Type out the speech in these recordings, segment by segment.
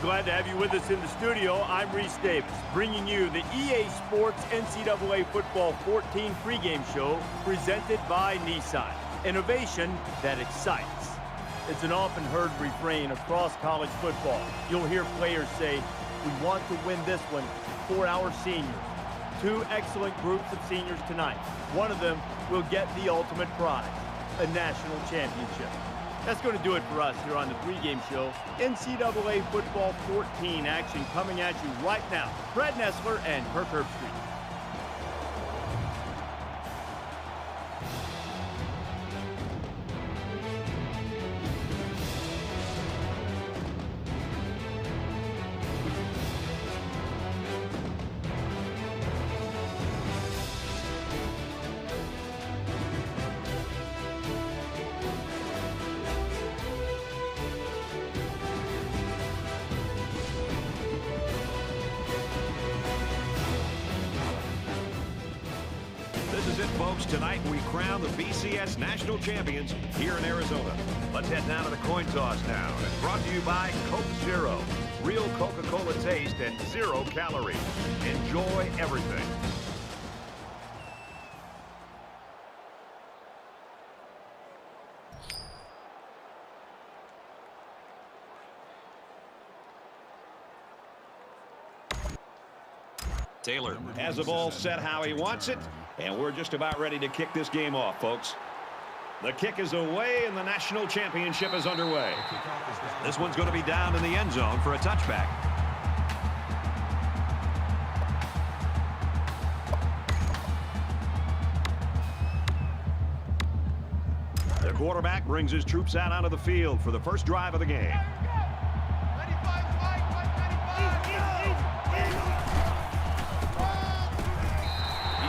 glad to have you with us in the studio. I'm Reese Davis, bringing you the EA Sports NCAA Football 14 pregame show presented by Nissan. Innovation that excites. It's an often heard refrain across college football. You'll hear players say, "We want to win this one for our seniors." Two excellent groups of seniors tonight. One of them will get the ultimate prize, a national championship. That's going to do it for us here on the pregame show. NCAA Football 14 action coming at you right now. Brad Nessler and Kirk Herbstreit. Folks, tonight we crown the BCS National Champions here in Arizona. Let's head down to the coin toss now. It's brought to you by Coke Zero. Real Coca-Cola taste and 0 calories. Enjoy everything. Taylor has the ball set how he wants it, and we're just about ready to kick this game off, folks. The kick is away, and the national championship is underway. This one's going to be down in the end zone for a touchback. The quarterback brings his troops out onto the field for the first drive of the game.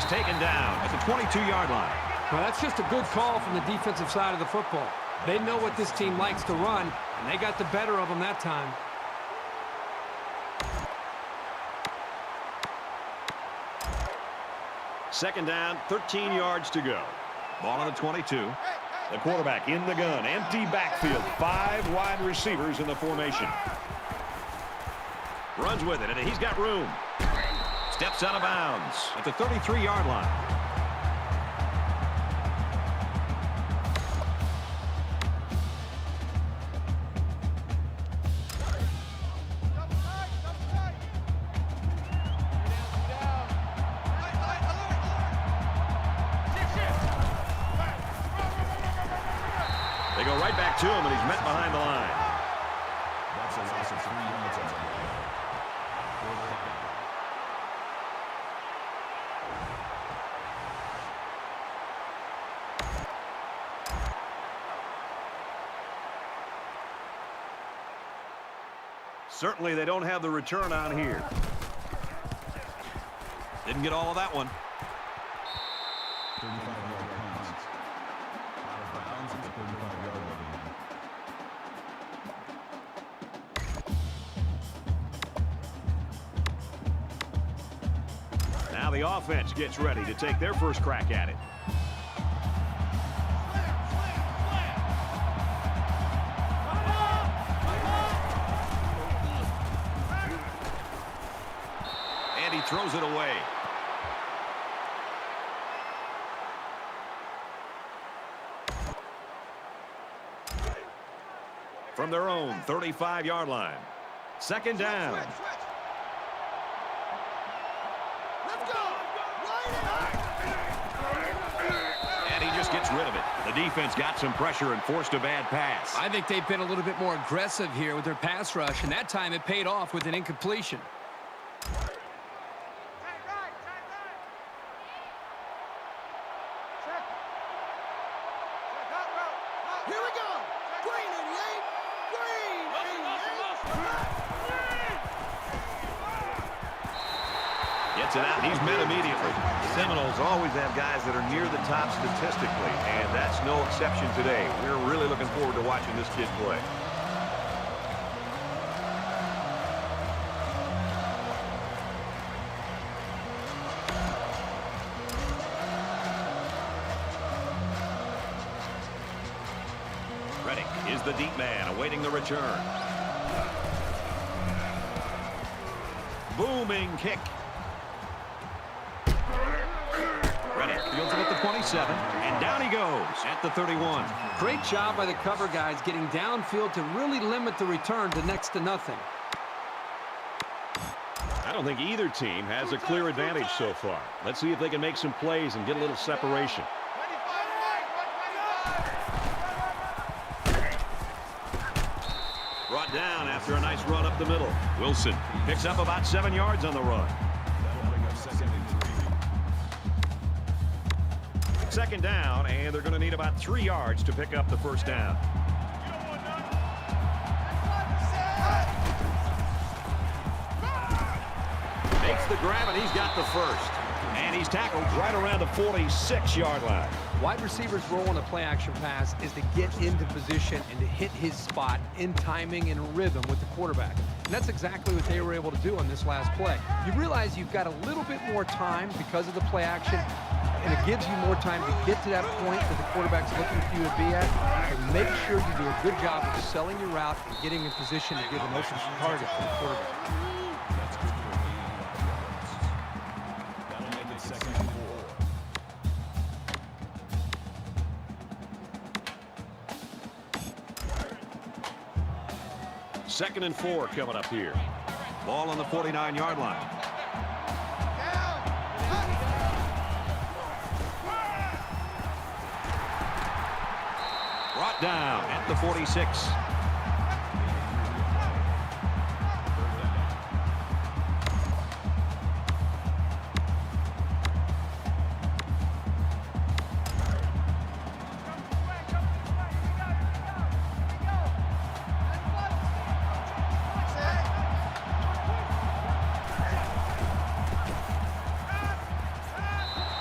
Taken down at the 22-yard line. Well, that's just a good call from the defensive side of the football. They know what this team likes to run, and they got the better of them that time. Second down, 13 yards to go. Ball on the 22. The quarterback in the gun. Empty backfield. 5 wide receivers in the formation. Runs with it, and he's got room. Steps out of bounds at the 33-yard line. They go right back to him, and he's met behind the line. That's a loss of 3 yards on the play. Certainly they don't have the return on here. Didn't get all of that one. 35-yard penalty. Out of bounds at the 35-yard line. Now the offense gets ready to take their first crack at it. Throws it away. From their own 35-yard line. Second down. Let's go. And he just gets rid of it. The defense got some pressure and forced a bad pass. I think they've been a little bit more aggressive here with their pass rush, and that time it paid off with an incompletion. Gets it out. He's met immediately. The Seminoles always have guys that are near the top statistically, and that's no exception today. We're really looking forward to watching this kid play. Reddick is the deep man awaiting the return. booming kick. Ready, fields it at the 27, and down he goes at the 31. Great job by the cover guys getting downfield to really limit the return to next to nothing. I don't think either team has a clear advantage so far. Let's see if they can make some plays and get a little separation. Brought down after a nice run up the middle. Wilson picks up about 7 yards on the run. Second down, and they're going to need about 3 yards to pick up the first down. Makes the grab, and he's got the first. And he's tackled right around the 46-yard line. Wide receivers' role in a play-action pass is to get into position and to hit his spot in timing and rhythm with the quarterback. And that's exactly what they were able to do on this last play. You realize you've got a little bit more time because of the play action, and it gives you more time to get to that point that the quarterback's looking for you to be at. And make sure you do a good job of selling your route and getting in position to give an open target for the quarterback. That'll make it 2nd and 4. Second and 4 coming up here. Ball on the 49-yard line. Brought down at the 46.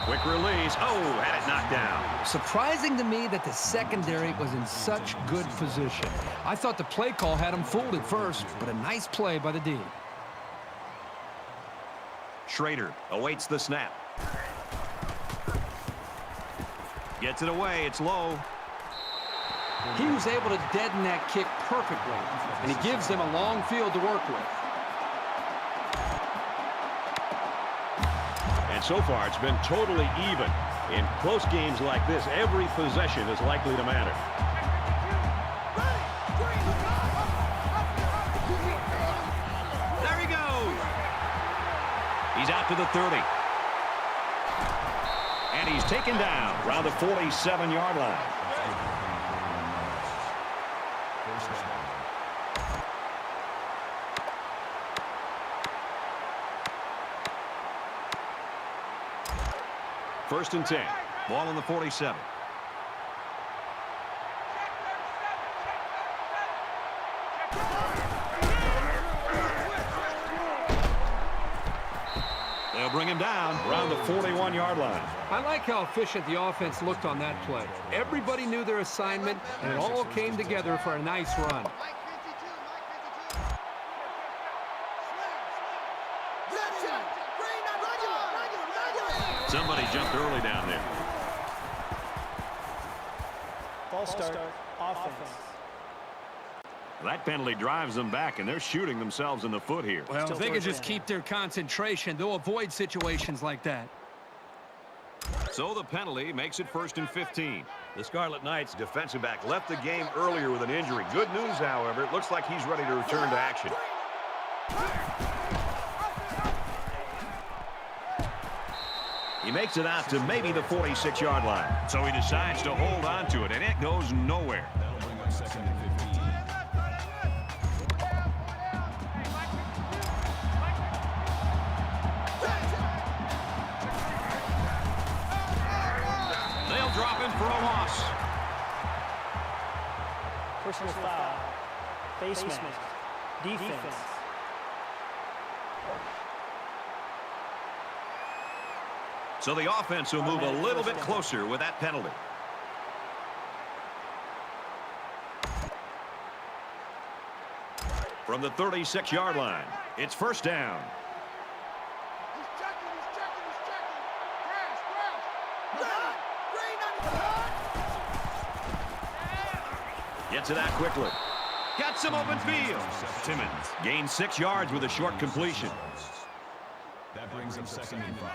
Quick release. Oh, had it knocked down. Surprising to me that the secondary was in such good position. I thought the play call had him fooled at first, but a nice play by the D. Schrader awaits the snap. Gets it away. It's low. He was able to deaden that kick perfectly, and he gives them a long field to work with. And so far, it's been totally even. In close games like this, every possession is likely to matter. There he goes. He's out to the 30. And he's taken down around the 47-yard line. First and 10. Ball on the 47. They'll bring him down around the 41-yard line. I like how efficient the offense looked on that play. Everybody knew their assignment, and it all came together for a nice run. Somebody jumped early down there. False start, offense. That penalty drives them back, and they're shooting themselves in the foot here. Well, if they could just keep their concentration, they'll avoid situations like that. So the penalty makes it 1st and 15. The Scarlet Knights defensive back left the game earlier with an injury. Good news, however, it looks like he's ready to return to action. He makes it out to maybe the 46-yard line. So he decides to hold on to it, and it goes nowhere. That'll bring up 2nd and 15. They'll drop him for a loss. Personal foul. Face mask. Defense. So the offense will move a little bit closer with that penalty. From the 36-yard line, it's first down. Gets it out quickly. Got some open field. Timmons gains 6 yards with a short completion. That brings up 2nd and 5.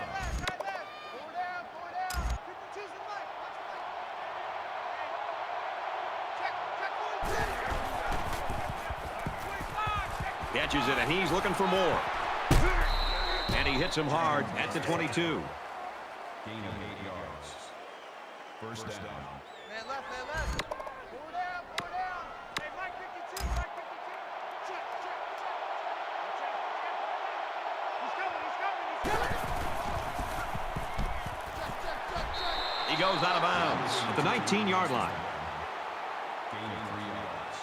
Catches it, and he's looking for more. And he hits him hard at the 22. Gain of 8 yards. First down. Man left, man left. Four down, four down. Hey, Mike 52, Mike 52. Check, check, check. He's coming, he's coming, he's coming. Check, check, check, check. He goes out of bounds at the 19-yard line. Gain of 3 yards.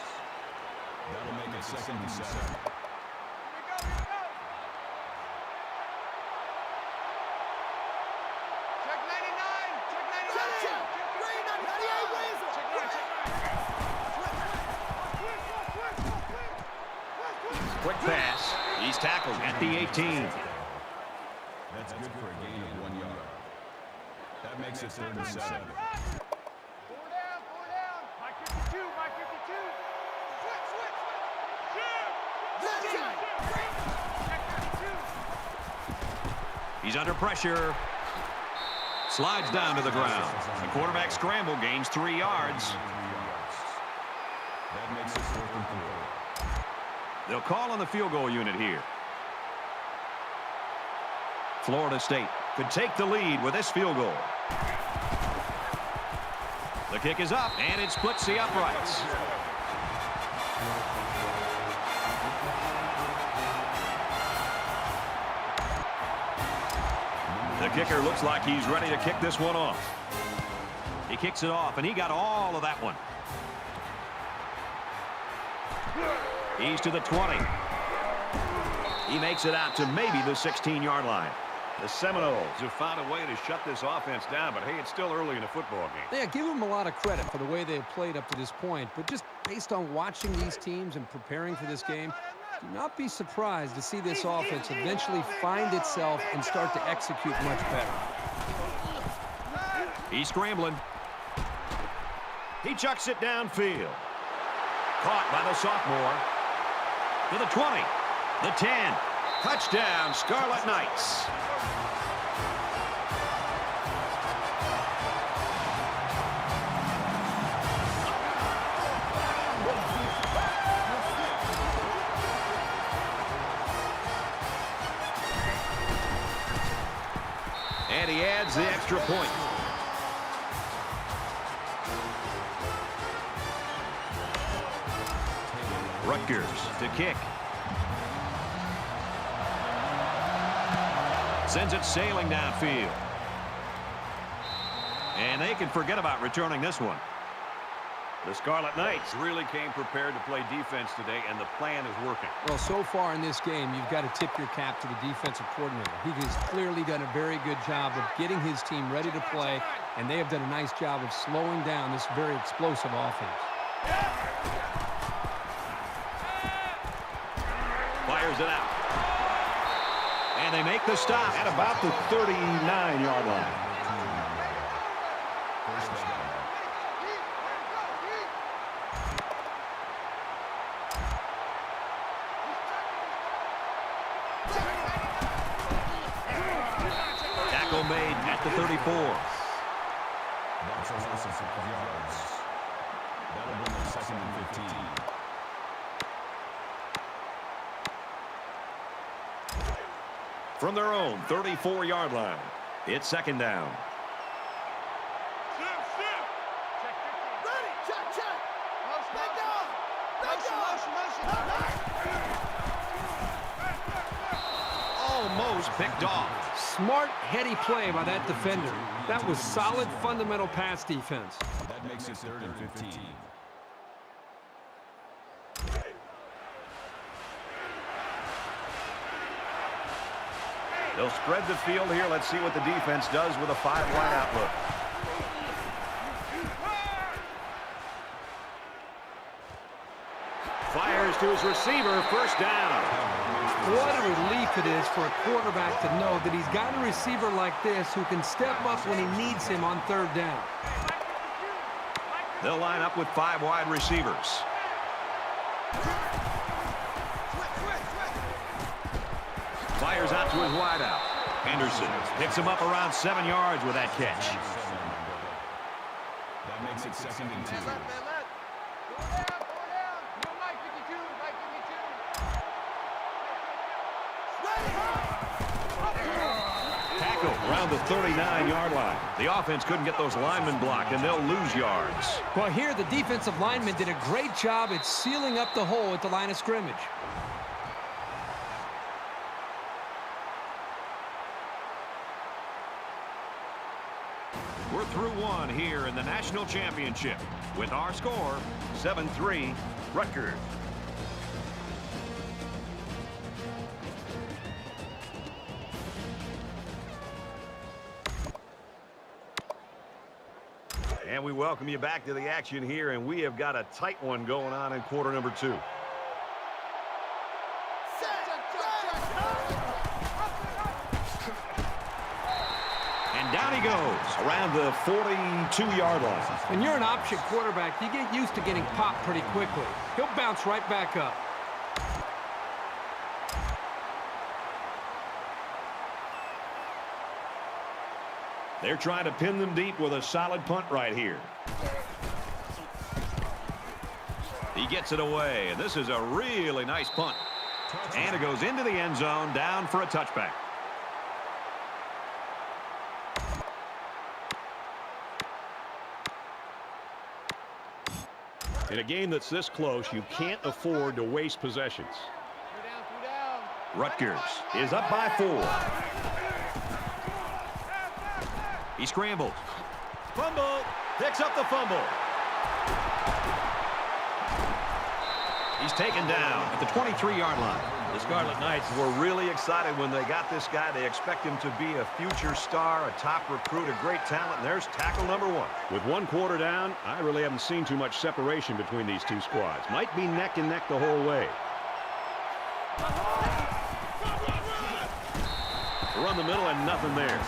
That'll make it 2nd and 7. Quick pass. He's tackled at the 18. That's good for a gain of 1 yard. That makes it 3rd and 7. Four down, four down. Mike 52, Mike 52. Switch, switch, switch. Check 52. He's under pressure. Slides down to the ground. The quarterback scramble gains 3 yards. That makes it 4th and 4. They'll call on the field goal unit here. Florida State could take the lead with this field goal. The kick is up, and it splits the uprights. The kicker looks like he's ready to kick this one off. He kicks it off, and he got all of that one. He's to the 20. He makes it out to maybe the 16-yard line. The Seminoles have found a way to shut this offense down, but hey, it's still early in a football game. Yeah, give them a lot of credit for the way they've played up to this point, but just based on watching these teams and preparing for this game, do not be surprised to see this offense eventually find itself and start to execute much better. He's scrambling. He chucks it downfield. Caught by the sophomore. To the 20, the 10. Touchdown, Scarlet Knights. And he adds the extra point. Rutgers to kick. Sends it sailing downfield. And they can forget about returning this one. The Scarlet Knights really came prepared to play defense today, and the plan is working. Well, so far in this game, you've got to tip your cap to the defensive coordinator. He has clearly done a very good job of getting his team ready to play, and they have done a nice job of slowing down this very explosive offense. Fires it out. And they make the stop at about the 39-yard line. Tackle made at the 34. That's a loss of 5 yards. That'll bring up 2nd and 15. From their own 34-yard line, it's 2nd down. Ready, check, check. Motion, motion, Almost picked off. Smart, heady play by that defender. That was solid, fundamental pass defense. That makes it 3rd and 15. They'll spread the field here. Let's see what the defense does with a 5-wide outlook. Fires to his receiver, first down. What a relief it is for a quarterback to know that he's got a receiver like this who can step up when he needs him on 3rd down. They'll line up with 5 wide receivers. Fires out to his wideout. Henderson picks him up around 7 yards with that catch. That makes it 2nd and 2. Man, left. Go down. No, Mike 52. Mike 52. Tackle around the 39-yard line. The offense couldn't get those linemen blocked, and they'll lose yards. Well, here the defensive lineman did a great job at sealing up the hole at the line of scrimmage. We're through one here in the national championship with our score 7-3 Rutgers. And we welcome you back to the action here, and we have got a tight one going on in quarter number 2. And down he goes around the 42-yard line. When you're an option quarterback, you get used to getting popped pretty quickly. He'll bounce right back up. They're trying to pin them deep with a solid punt right here. He gets it away, and this is a really nice punt. And it goes into the end zone, down for a touchback. In a game that's this close, you can't afford to waste possessions. Rutgers is up by 4. He scrambled. Fumble. Picks up the fumble. He's taken down at the 23-yard line. The Scarlet Knights were really excited when they got this guy. They expect him to be a future star, a top recruit, a great talent. And there's tackle number 1. With 1 quarter down, I really haven't seen too much separation between these two squads. Might be neck and neck the whole way. Run the middle and nothing there.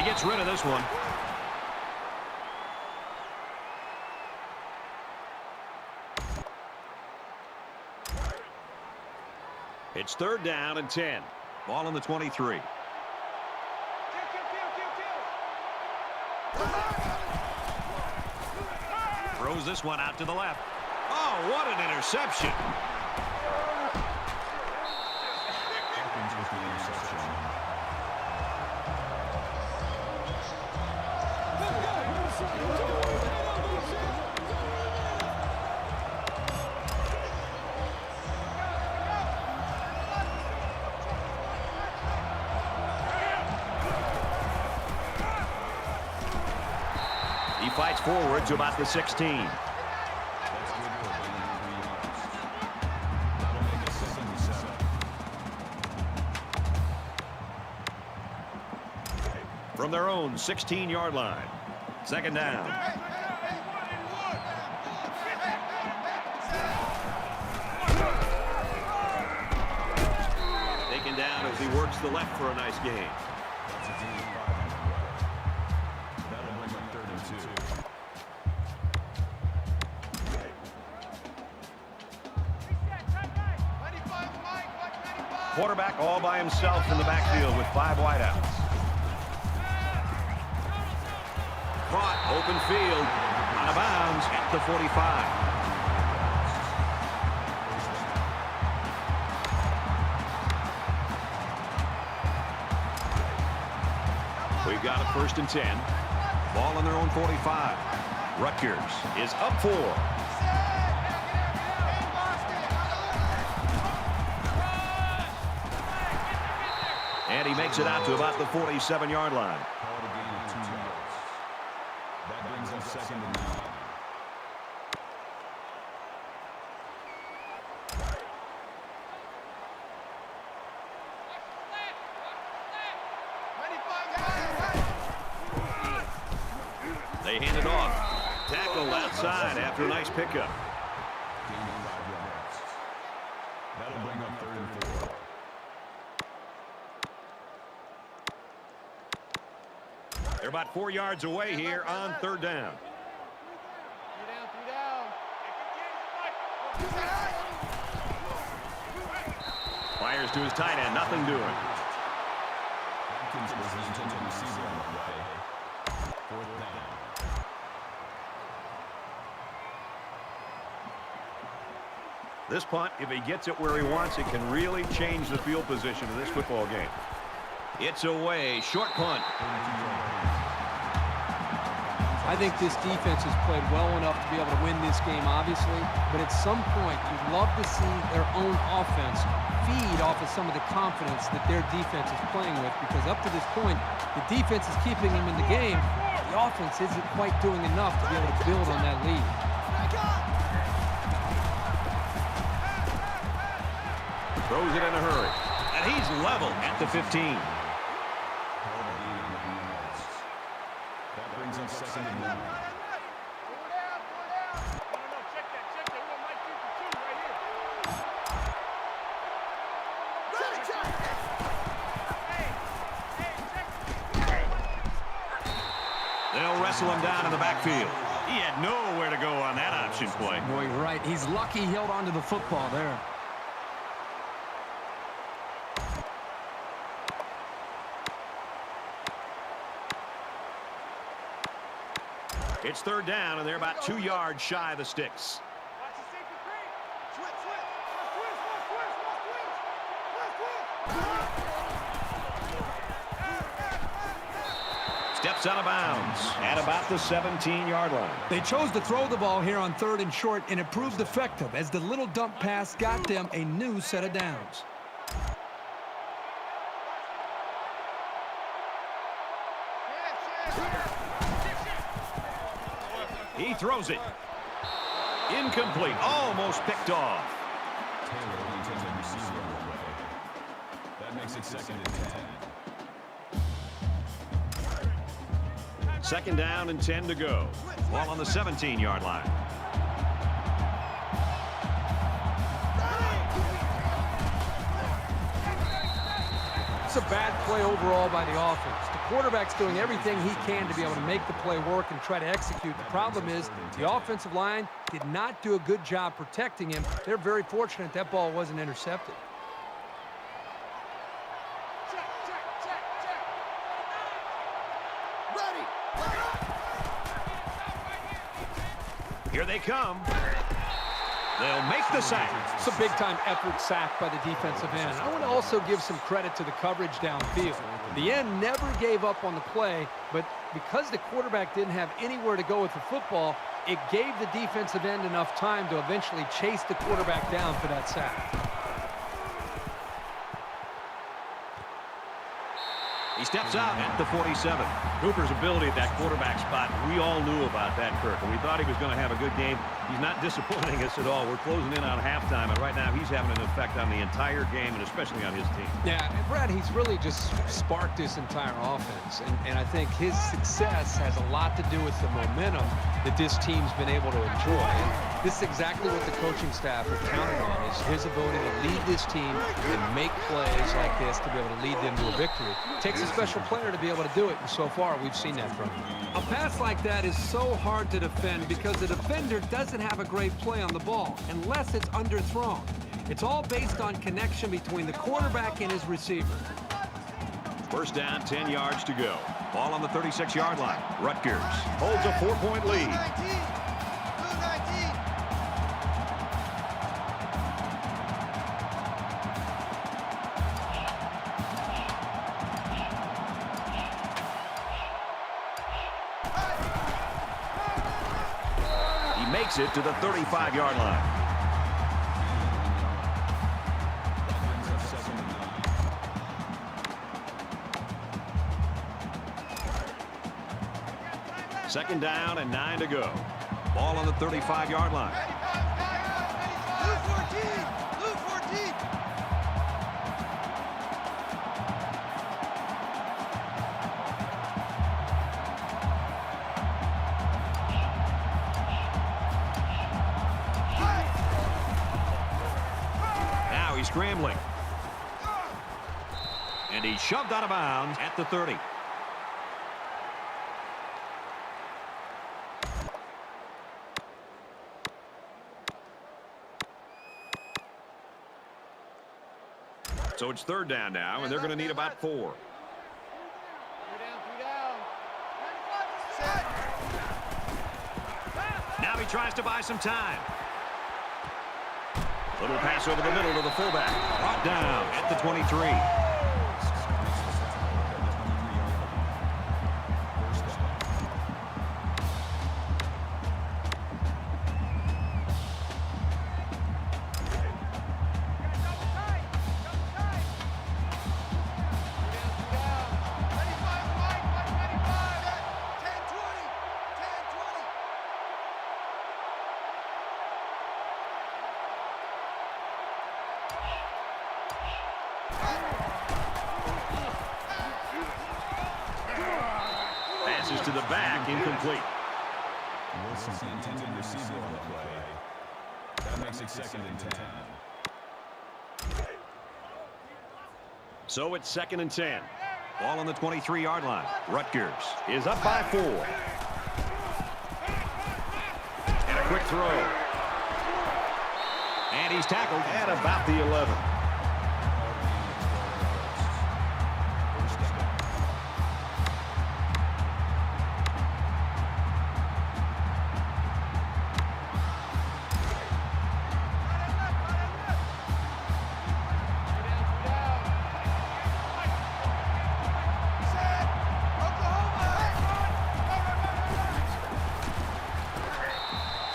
Gets rid of this one. It's 3rd down and 10. Ball on the 23. Throws this one out to the left. Oh, what an interception. He fights forward to about the 16. From their own 16-yard line. 2nd down. Taken down as he works the left for a nice gain. That'll bring up 3rd and 2. Quarterback all by himself in the backfield with 5 wideouts. Caught, open field, out of bounds at the 45. We've got a 1st and 10. Ball on their own 45. Rutgers is up 4. And he makes it out to about the 47-yard line. Call it a gain of 2 yards. That brings up 2nd and 9. They hand it off. Tackle outside after a nice pickup. Gain of 5 yards. That'll bring up 3rd and 4. They're about 4 yards away here on third down. Fires to his tight end. Nothing doing. This punt, if he gets it where he wants, it can really change the field position of this football game. It's away. Short punt. I think this defense has played well enough to be able to win this game, obviously. But at some point, you'd love to see their own offense feed off of some of the confidence that their defense is playing with. Because up to this point, the defense is keeping them in the game. The offense isn't quite doing enough to be able to build on that lead. Throws it in a hurry. And he's level at the 15. That brings up second and 1. Check that. We want Mike 52 right here. They'll wrestle him down in the backfield. He had nowhere to go on that option play. Boy, right. He's lucky he held on to the football there. It's third down, and they're about 2 yards shy of the sticks. Watch the safety creep. Switch. Steps out of bounds at about the 17-yard line. They chose to throw the ball here on 3rd and short, and it proved effective as the little dump pass got them a new set of downs. He throws it. Incomplete. Almost picked off. Taylor leads as a receiver on the way. That makes it second and 10. Second down and 10 to go. Ball on the 17-yard line. It's a bad play overall by the offense. The quarterback's doing everything he can to be able to make the play work and try to execute. The problem is the offensive line did not do a good job protecting him. They're very fortunate that ball wasn't intercepted. Here they come. They'll make the sack. It's a big-time effort sack by the defensive end. I want to also give some credit to the coverage downfield. The end never gave up on the play, but because the quarterback didn't have anywhere to go with the football, it gave the defensive end enough time to eventually chase the quarterback down for that sack. He steps out at the 47. Cooper's ability at that quarterback spot, we all knew about that, Kirk, and we thought he was going to have a good game. He's not disappointing us at all. We're closing in on halftime, and right now he's having an effect on the entire game, and especially on his team. Yeah, and Brad, he's really just sparked this entire offense, and I think his success has a lot to do with the momentum that this team's been able to enjoy. And this is exactly what the coaching staff have counted on, is his ability to lead this team and make plays like this to be able to lead them to a victory. It takes a special player to be able to do it, and so far we've seen that from him. A pass like that is so hard to defend because the defender doesn't have a great play on the ball unless it's underthrown. It's all based on connection between the quarterback and his receiver. First down, 10 yards to go. Ball on the 36-yard line. Rutgers holds a 4-point lead. He makes it to the 35-yard line. Second down and 9 to go. Ball on the 35-yard line. Blue 14. Now he's scrambling. And he's shoved out of bounds at the 30. So it's third down now, and they're going to need about 4. 3 down. Set. Now he tries to buy some time. Little pass over the middle to the fullback. Brought down at the 23. Passes to the back, incomplete. Wilson's the intended receiver on the play. That makes it 2nd and 10. So it's 2nd and 10. Ball on the 23-yard line. Rutgers is up by 4. And a quick throw. And he's tackled at about the 11.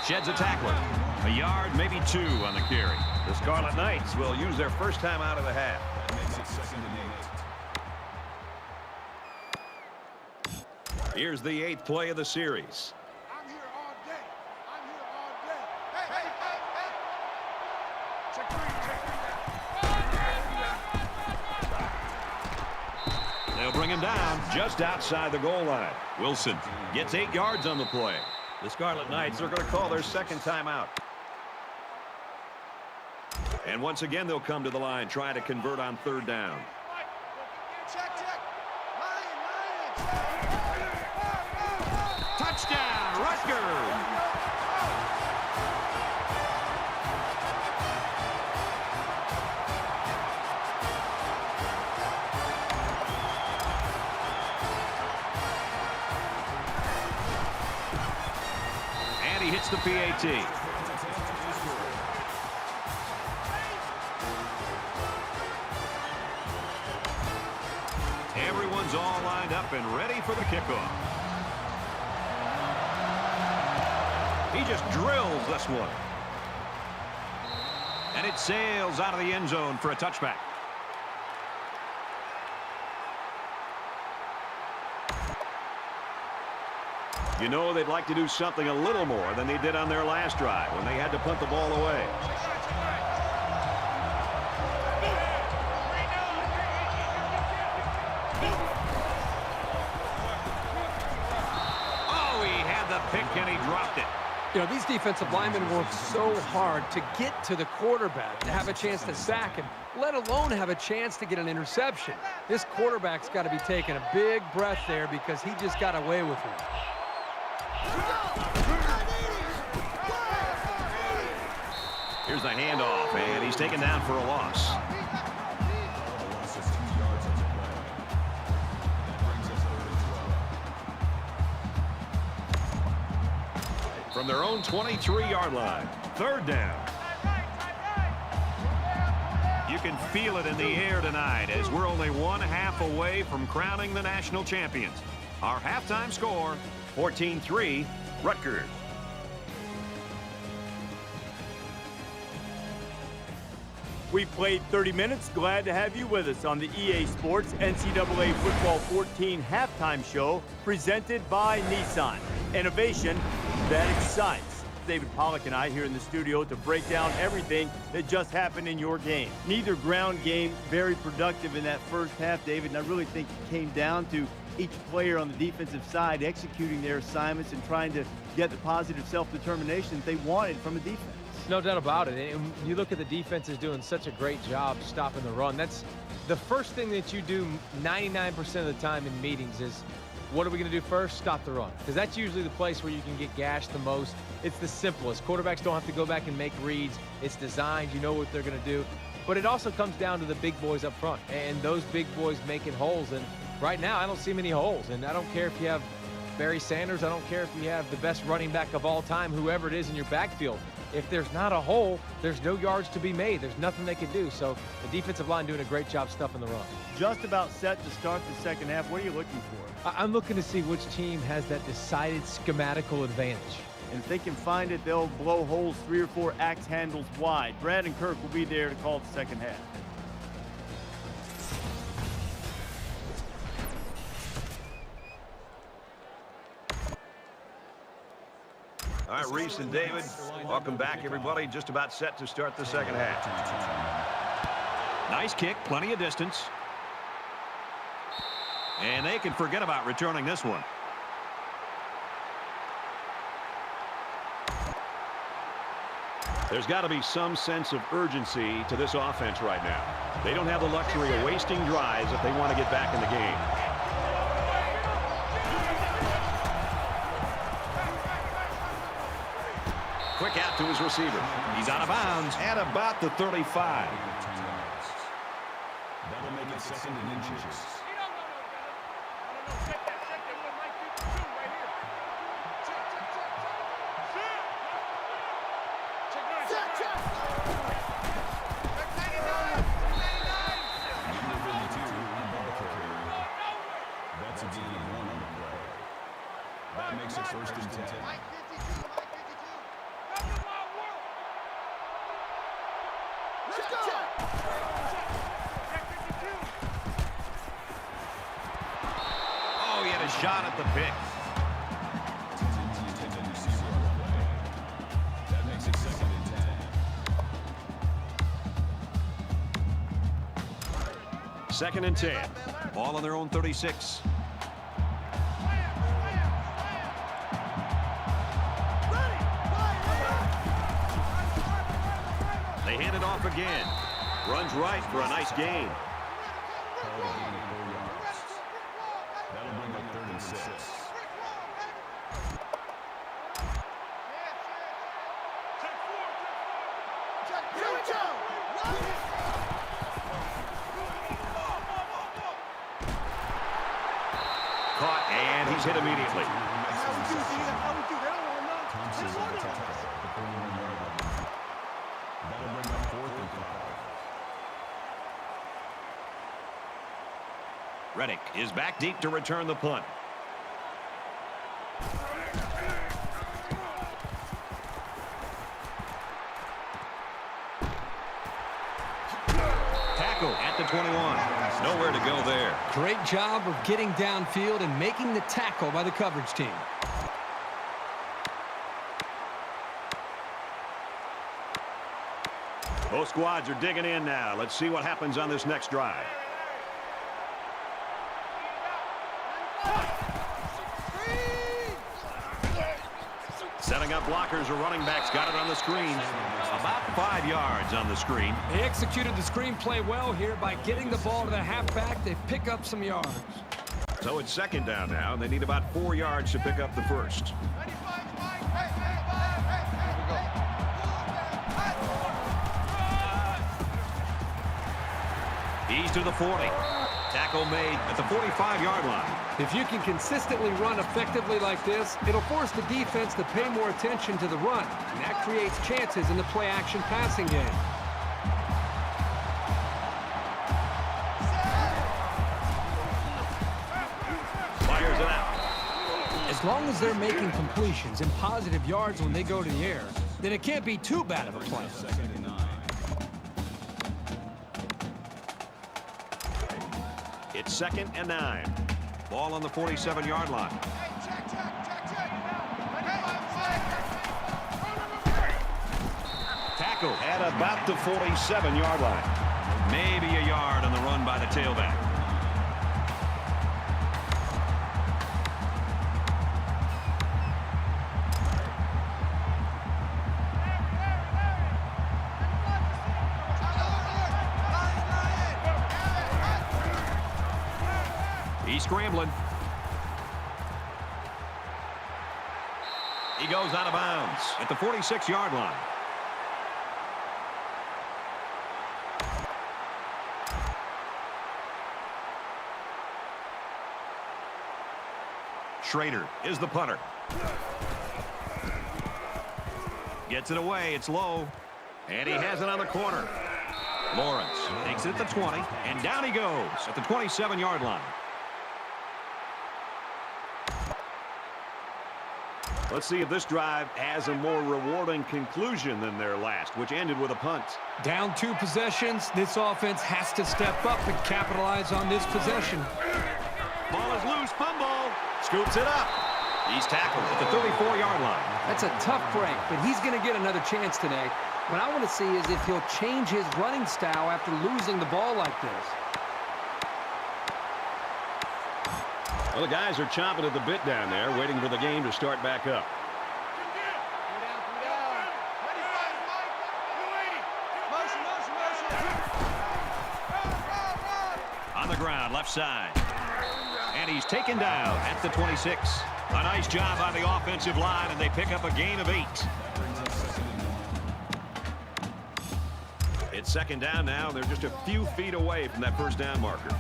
Sheds a tackler. A yard, maybe 2 on the carry. The Scarlet Knights will use their first time out of the half. That makes it 2nd and 8. Here's the 8th play of the series. I'm here all day. I'm here all day. Hey. Check 3. They'll bring him down just outside the goal line. Wilson gets 8 yards on the play. The Scarlet Knights are going to call their second timeout. And once again, they'll come to the line trying to convert on 3rd down. Check. Lion. Touchdown, Rutgers! And he hits the PAT. Everyone's all lined up and ready for the kickoff. He just drills this one. And it sails out of the end zone for a touchback. You know they'd like to do something a little more than they did on their last drive when they had to punt the ball away. Oh, he had the pick and he dropped it. You know, these defensive linemen work so hard to get to the quarterback, to have a chance to sack him, let alone have a chance to get an interception. This quarterback's got to be taking a big breath there because he just got away with it. Here's the handoff, and he's taken down for a loss. From their own 23-yard line, 3rd down. You can feel it in the air tonight as we're only 1/2 away from crowning the national champions. Our halftime score, 14-3, Rutgers. We've played 30 minutes. Glad to have you with us on the EA Sports NCAA Football 14 halftime show presented by Nissan. Innovation that excites. David Pollack and I here in the studio to break down everything that just happened in your game. Neither ground game very productive in that first half, David, and I really think it came down to each player on the defensive side executing their assignments and trying to get the positive self-determination that they wanted from a defense. No doubt about it. And you look at the defense is doing such a great job stopping the run. That's the first thing that you do 99% of the time in meetings is, what are we going to do first? Stop the run. Because that's usually the place where you can get gashed the most. It's the simplest. Quarterbacks don't have to go back and make reads. It's designed. You know what they're going to do. But it also comes down to the big boys up front and those big boys making holes. And right now, I don't see many holes. And I don't care if you have Barry Sanders. I don't care if you have the best running back of all time, whoever it is in your backfield. If there's not a hole, there's no yards to be made. There's nothing they can do. So the defensive line doing a great job stuffing the run. Just about set to start the second half. What are you looking for? I'm looking to see which team has that decided schematical advantage. And if they can find it, they'll blow holes 3 or 4 axe handles wide. Brad and Kirk will be there to call the second half. All right, Reese and David, welcome back, everybody. Just about set to start the second half. Nice kick, plenty of distance. And they can forget about returning this one. There's got to be some sense of urgency to this offense right now. They don't have the luxury of wasting drives if they want to get back in the game. Quick out to his receiver. He's out of bounds at about the 35. That'll make it second and inches. That's a gain of 1 on the play. That makes it first and 10. Oh, he had a shot at the pick. That makes it second and 10. Second and 10. Ball on their own 36. They hand it off again. Runs right for a nice gain. That'll bring up 3rd and 6. Caught, and he's hit immediately. That'll bring up 4th and 5. Reddick is back deep to return the punt. Tackle at the 21. Nowhere to go there. Great job of getting downfield and making the tackle by the coverage team. Both squads are digging in now. Let's see what happens on this next drive. Setting up blockers or running backs. Got it on the screen. About 5 yards on the screen. They executed the screen play well here by getting the ball to the halfback. They pick up some yards. So it's second down now, and they need about 4 yards to pick up the first. He's to the 40. Tackle made at the 45-yard line. If you can consistently run effectively like this, it'll force the defense to pay more attention to the run, and that creates chances in the play-action passing game. Fires it out. As long as they're making completions and positive yards when they go to the air, then it can't be too bad of a play. Second and 9. It's second and 9. Ball on the 47-yard line. Tackle at about the 47-yard line. Maybe a yard on the run by the tailback. He's scrambling. He goes out of bounds at the 46-yard line. Schrader is the punter. Gets it away. It's low. And he has it on the corner. Lawrence takes it at the 20. And down he goes at the 27-yard line. Let's see if this drive has a more rewarding conclusion than their last, which ended with a punt. Down 2 possessions. This offense has to step up and capitalize on this possession. Ball is loose. Fumble. Scoops it up. He's tackled at the 34-yard line. That's a tough break, but he's going to get another chance today. What I want to see is if he'll change his running style after losing the ball like this. Well, the guys are chomping at the bit down there, waiting for the game to start back up. On the ground, left side. And he's taken down at the 26. A nice job on the offensive line, and they pick up a gain of 8. It's second down now. They're just a few feet away from that first down marker.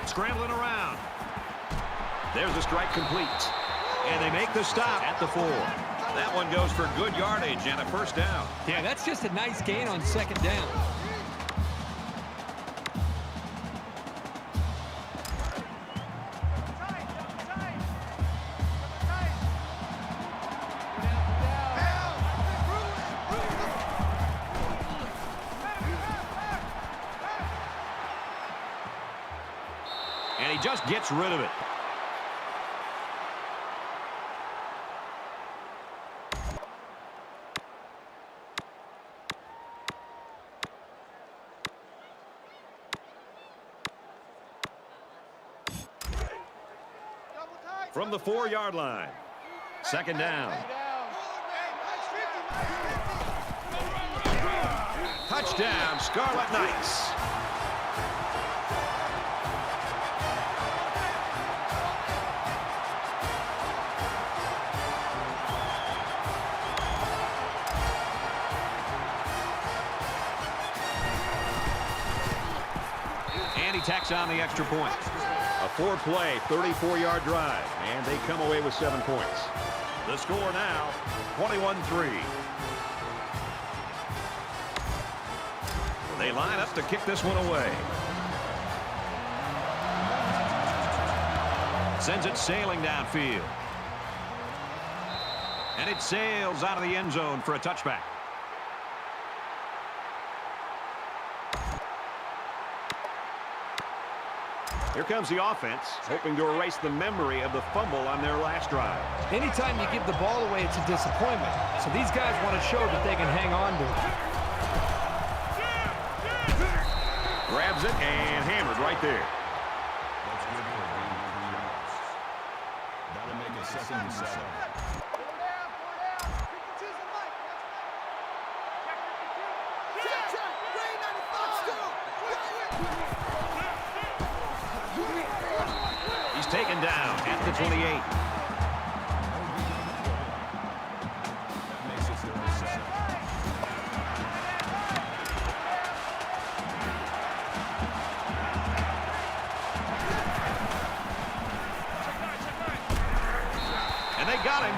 Scrambling around. There's a strike complete. And they make the stop at the 4. That one goes for good yardage and a first down. Yeah, that's just a nice gain on second down. And he just gets rid of it. From the 4-yard line. Second down. Touchdown, Scarlet Knights. And he tacks on the extra point. A 4-play, 34-yard drive, and they come away with 7 points. The score now, 21-3. They line up to kick this one away. Sends it sailing downfield. And it sails out of the end zone for a touchback. Here comes the offense, hoping to erase the memory of the fumble on their last drive. Anytime you give the ball away, it's a disappointment. So these guys want to show that they can hang on to it. Grabs it and hammered right there. That's good for a gain of 3 yards. That'll make it 2nd and 7. Taken down at the 28. That makes it 3rd and 7. And they got him.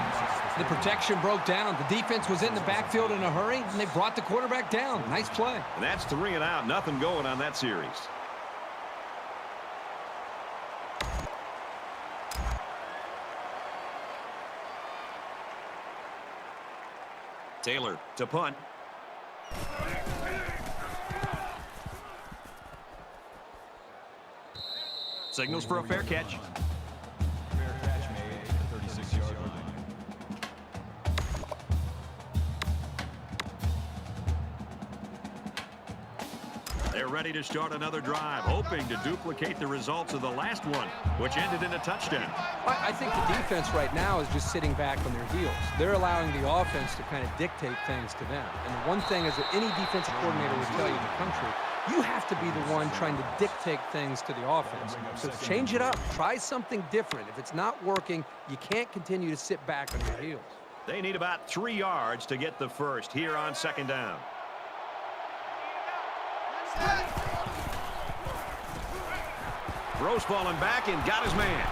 The protection broke down. The defense was in the backfield in a hurry, and they brought the quarterback down. Nice play. And that's 3 and out. Nothing going on that series. Taylor to punt. Signals for a fair catch. Fair catch made at the 36-yard line. They're ready to start another drive, hoping to duplicate the results of the last one, which ended in a touchdown. I think the defense right now is just sitting back on their heels. They're allowing the offense to kind of dictate things to them. And the one thing is that any defensive coordinator would tell you in the country, you have to be the one trying to dictate things to the offense. So change it up. Try something different. If it's not working, you can't continue to sit back on your heels. They need about 3 yards to get the first here on second down. Hey! Throws falling back and got his man.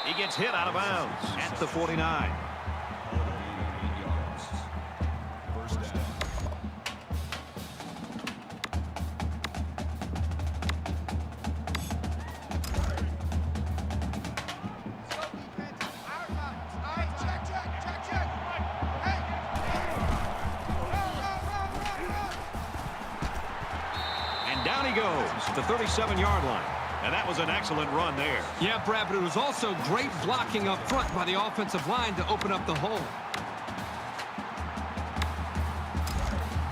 He gets hit out of bounds at the 49. First down. And down he goes at the 37-yard line. And that was an excellent run there. Yeah, Brad, but it was also great blocking up front by the offensive line to open up the hole.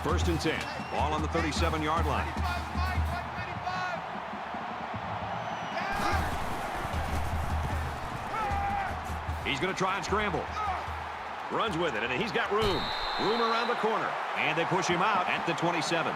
First and 10. Ball on the 37-yard line. He's going to try and scramble. Runs with it, and he's got room. Room around the corner. And they push him out at the 27.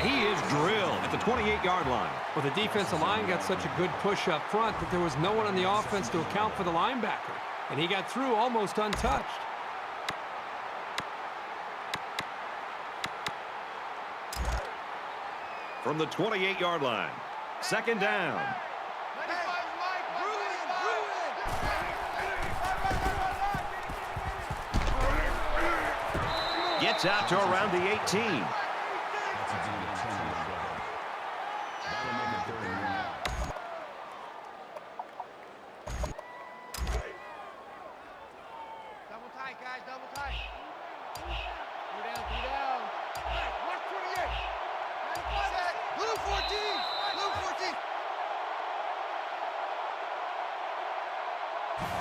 He is drilled at the 28-yard line. Well, the defensive line got such a good push up front that there was no one on the offense to account for the linebacker. And he got through almost untouched. From the 28-yard line. Second down. Gets out to around the 18.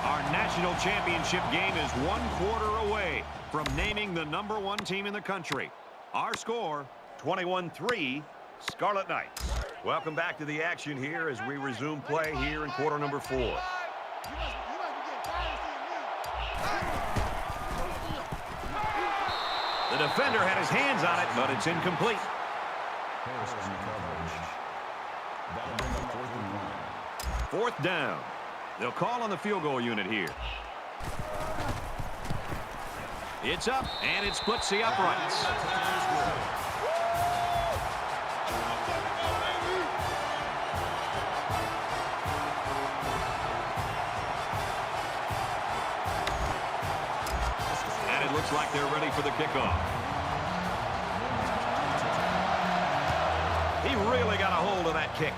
Our national championship game is 1 quarter away from naming the #1 team in the country. Our score, 21-3, Scarlet Knights. Welcome back to the action here as we resume play here in quarter number 4. The defender had his hands on it, but it's incomplete. Fourth down. They'll call on the field goal unit here. It's up, and it splits the uprights. And it looks like they're ready for the kickoff. He really got a hold of that kick.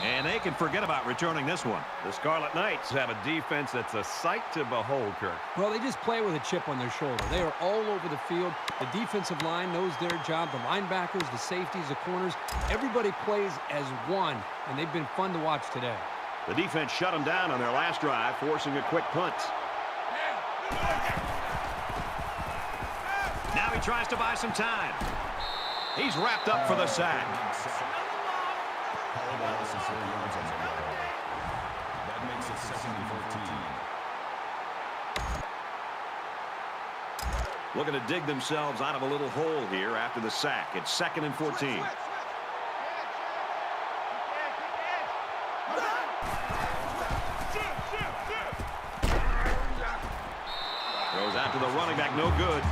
And they can forget about returning this one. The Scarlet Knights have a defense that's a sight to behold, Kirk. Well, they just play with a chip on their shoulder. They are all over the field. The defensive line knows their job. The linebackers, the safeties, the corners, everybody plays as one, and they've been fun to watch today. The defense shut them down on their last drive, forcing a quick punt. Now he tries to buy some time. He's wrapped up for the sack. That makes it 2nd and 14. Looking to dig themselves out of a little hole here after the sack. It's 2nd and 14. Throws out to the running back, no good.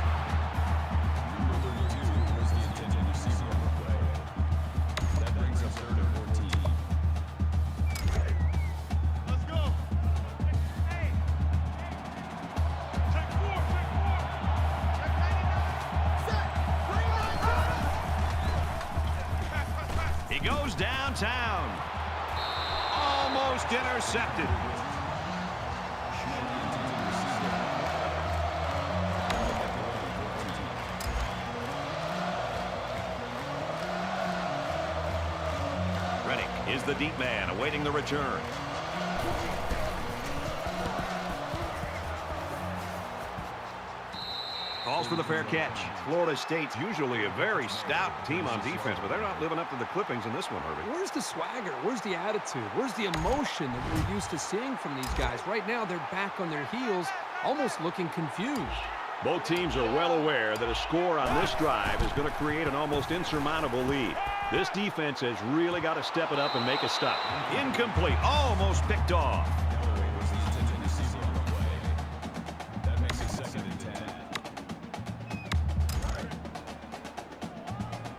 Goes downtown. Almost intercepted. Reddick is the deep man awaiting the return. Calls for the fair catch. Florida State's usually a very stout team on defense, but they're not living up to the clippings in this one, Herbie. Where's the swagger? Where's the attitude? Where's the emotion that we're used to seeing from these guys? Right now, they're back on their heels, almost looking confused. Both teams are well aware that a score on this drive is going to create an almost insurmountable lead. This defense has really got to step it up and make a stop. Incomplete. Almost picked off. That makes it 2nd and 10.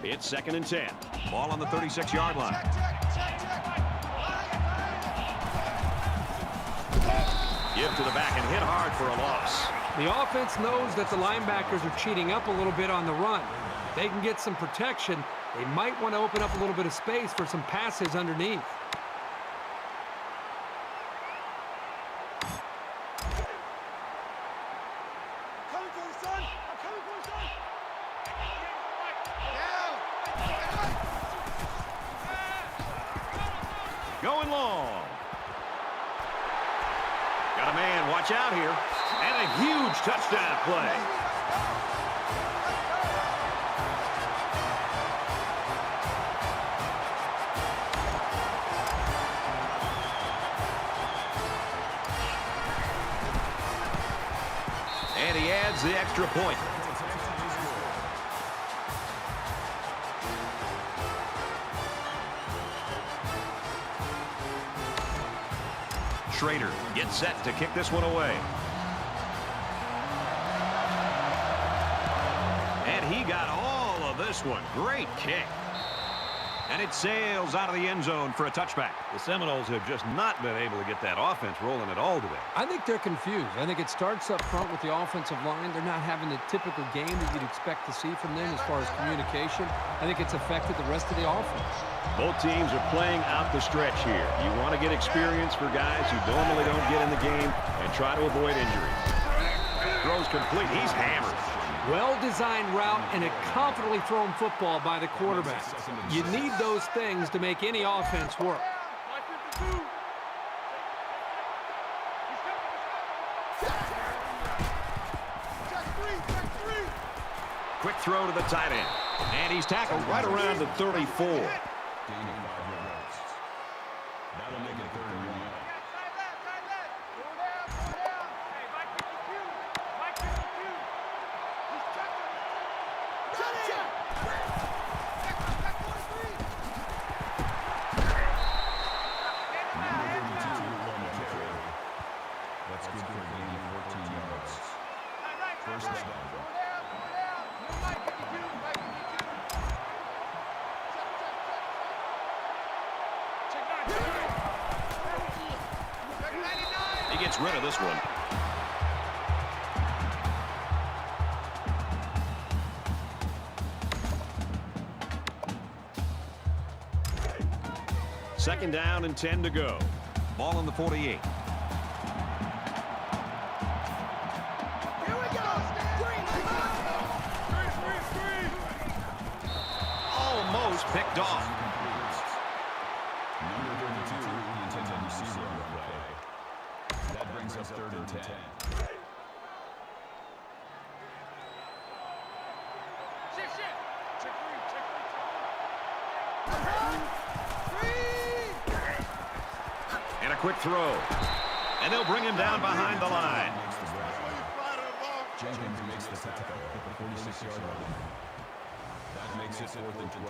It's 2nd and 10. Ball on the 36-yard line. Give to the back and hit hard for a loss. The offense knows that the linebackers are cheating up a little bit on the run. If they can get some protection, they might want to open up a little bit of space for some passes underneath. Coming for you, son. I'm coming for you, son. Going long. Got a man. Watch out here. And a huge touchdown play. And he adds the extra point. Schrader gets set to kick this one away. And he got all of this one. Great kick. And it sails out of the end zone for a touchback. The Seminoles have just not been able to get that offense rolling at all today. I think they're confused. I think it starts up front with the offensive line. They're not having the typical game that you'd expect to see from them as far as communication. I think it's affected the rest of the offense. Both teams are playing out the stretch here. You want to get experience for guys who normally don't get in the game and try to avoid injuries. Throws complete. He's hammered. Well-designed route and a confidently thrown football by the quarterback. You need those things to make any offense work. Quick throw to the tight end. And he's tackled right around the 34. Gain of 5 yards. That'll make it 3rd and 1. That's good for a gain of 14 yards. First down. He gets rid of this one. Second down and 10 to go. Ball on the 48. Almost picked off. Number 32, the intended receiver on the play. That brings us 3rd and 10. And a quick throw. And they'll bring him down behind the line. Jenkins makes the tackle at the 46-yard line. That makes it 4th and 12.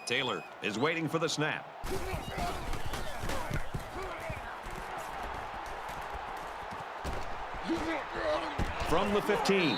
Taylor is waiting for the snap. From the 15.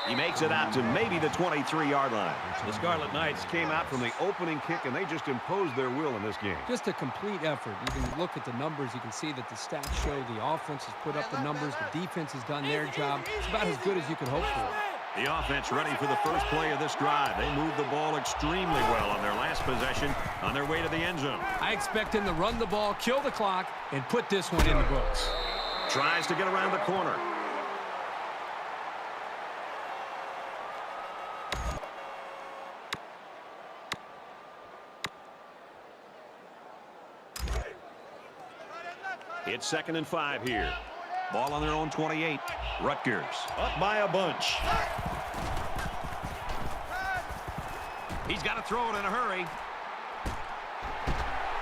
He makes it out to maybe the 23-yard line. The Scarlet Knights came out from the opening kick, and they just imposed their will in this game. Just a complete effort. You can look at the numbers. You can see that the stats show the offense has put up the numbers. The defense has done their job. It's about as good as you could hope for. The offense ready for the first play of this drive. They moved the ball extremely well on their last possession on their way to the end zone. I expect them to run the ball, kill the clock, and put this one in the books. Tries to get around the corner. It's 2nd and 5 here. Ball on their own 28. Rutgers up by a bunch. He's got to throw it in a hurry.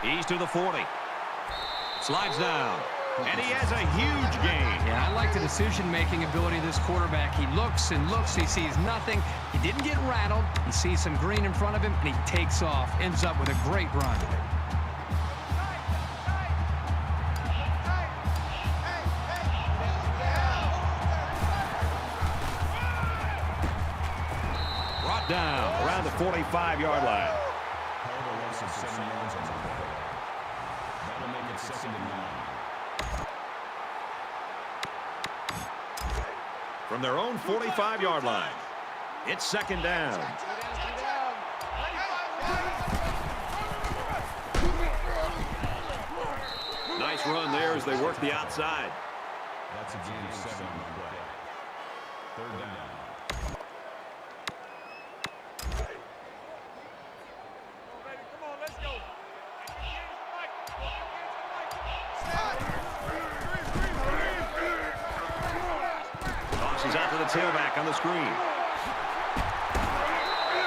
He's to the 40. Slides down. And he has a huge gain. Yeah, I like the decision-making ability of this quarterback. He looks and looks. He sees nothing. He didn't get rattled. He sees some green in front of him, and he takes off. Ends up with a great run. Brought down around the 45-yard line. Held a loss of 7 yards on the play. That'll make it 2nd and 9. From their own 45-yard line. It's 2nd down. Nice run there as they work the outside. That's a gain of 7 on the play. 3rd down. Come on, let's go. Tosses out to the tailback on the screen.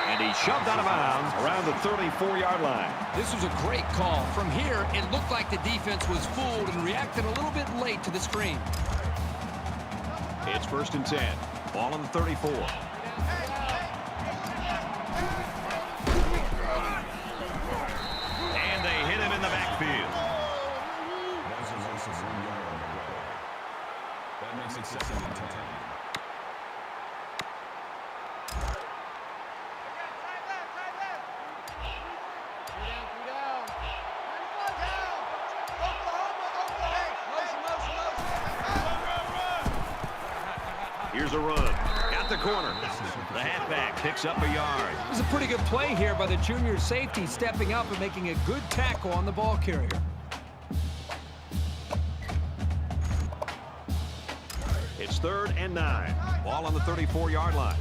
And he shoved out of bounds around the 34-yard line. This was a great call. From here, it looked like the defense was fooled and reacted a little bit late to the screen. It's 1st and 10. Ball on the 34. And they hit him in the backfield. That's a loss of 1 yard on the play. That makes it 2nd and 10. Here's a run. At the corner. The halfback picks up a yard. It was a pretty good play here by the junior safety, stepping up and making a good tackle on the ball carrier. It's 3rd and 9. Ball on the 34-yard line.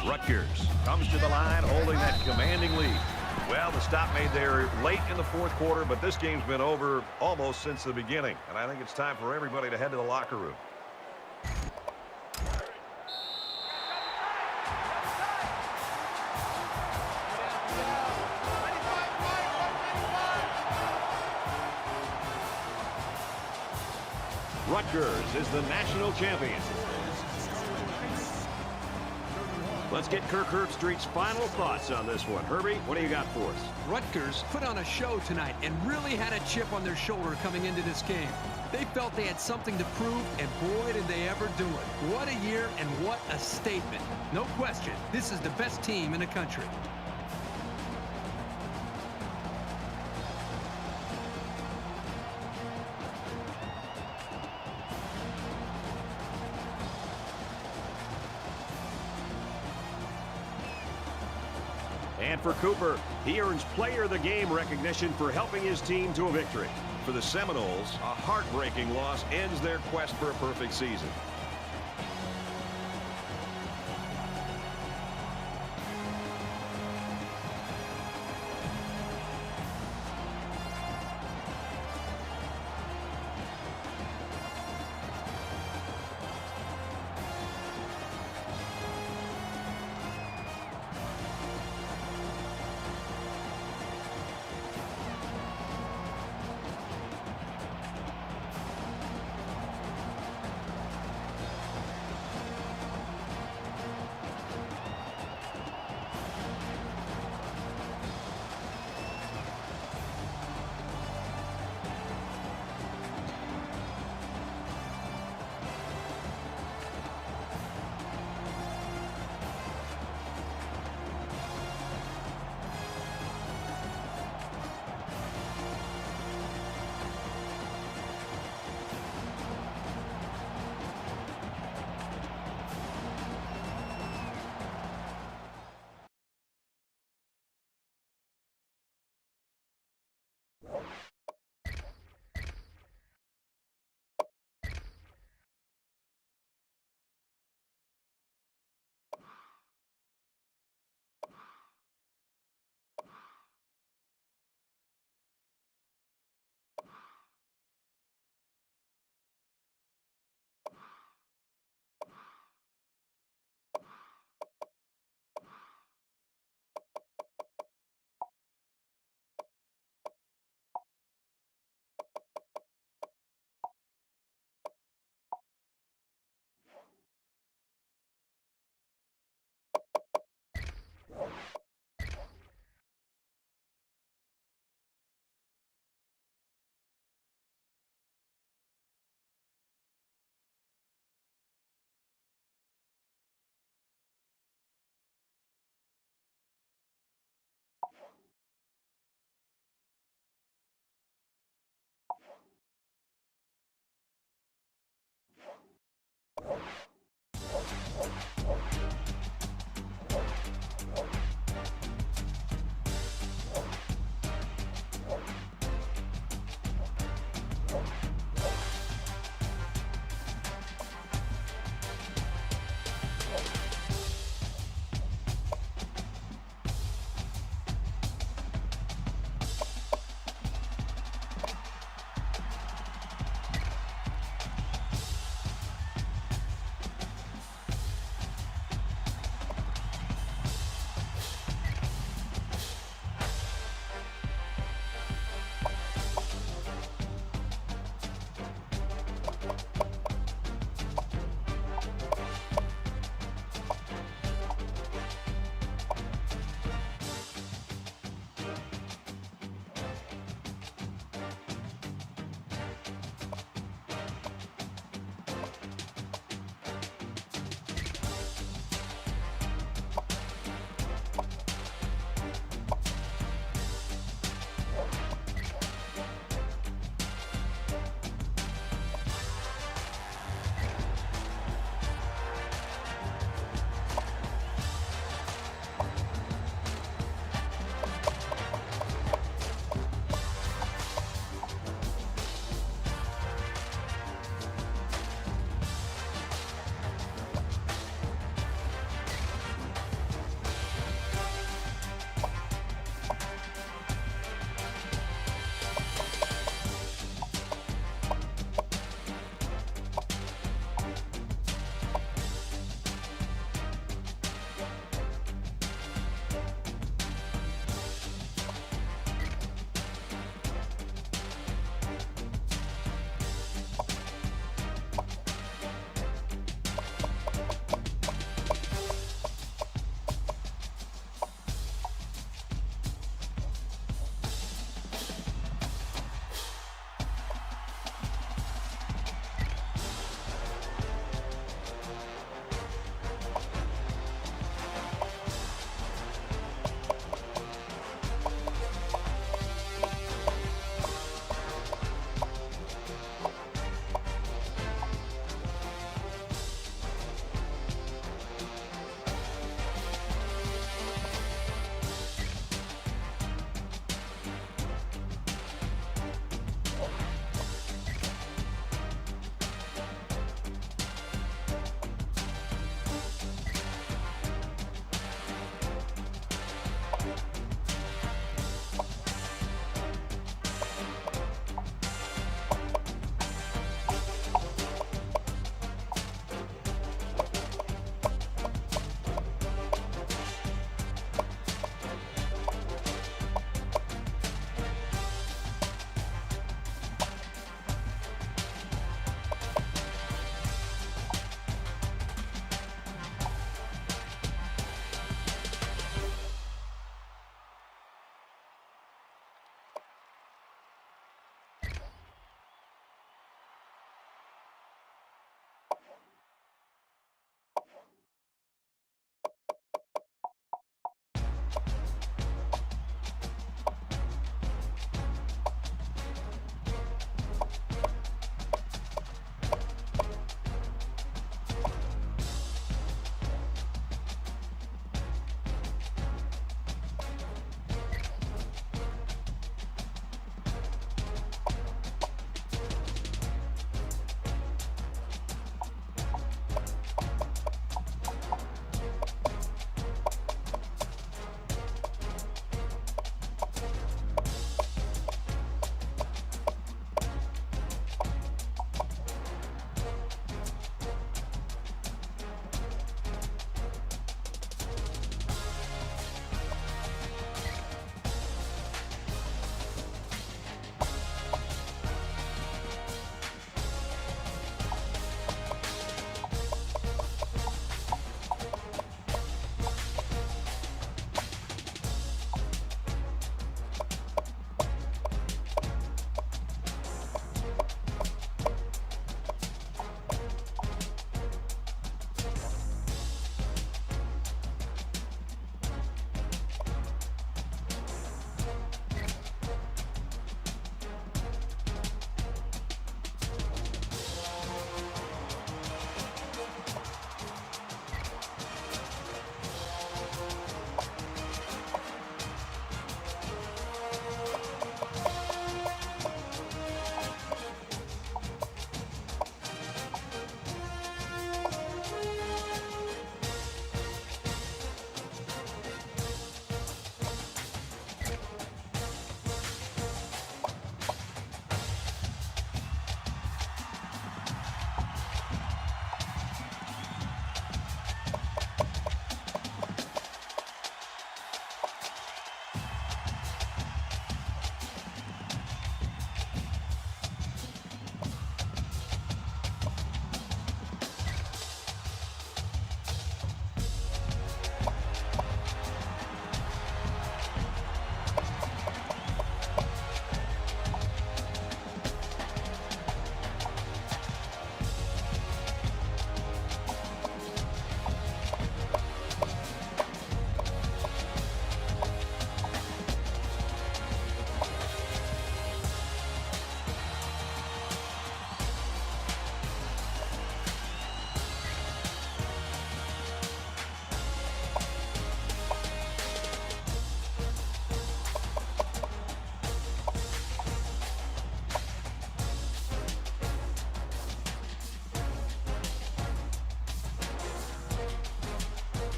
Rutgers comes to the line holding that commanding lead. Well, the stop made there late in the 4th quarter, but this game's been over almost since the beginning. And I think it's time for everybody to head to the locker room. Rutgers is the national champion. Let's get Kirk Herbstreit's final thoughts on this one. Herbie, what do you got for us? Rutgers put on a show tonight and really had a chip on their shoulder coming into this game. They felt they had something to prove, and boy, did they ever do it. What a year and what a statement. No question, this is the best team in the country. And for Cooper, he earns Player of the Game recognition for helping his team to a victory. For the Seminoles, a heartbreaking loss ends their quest for a perfect season.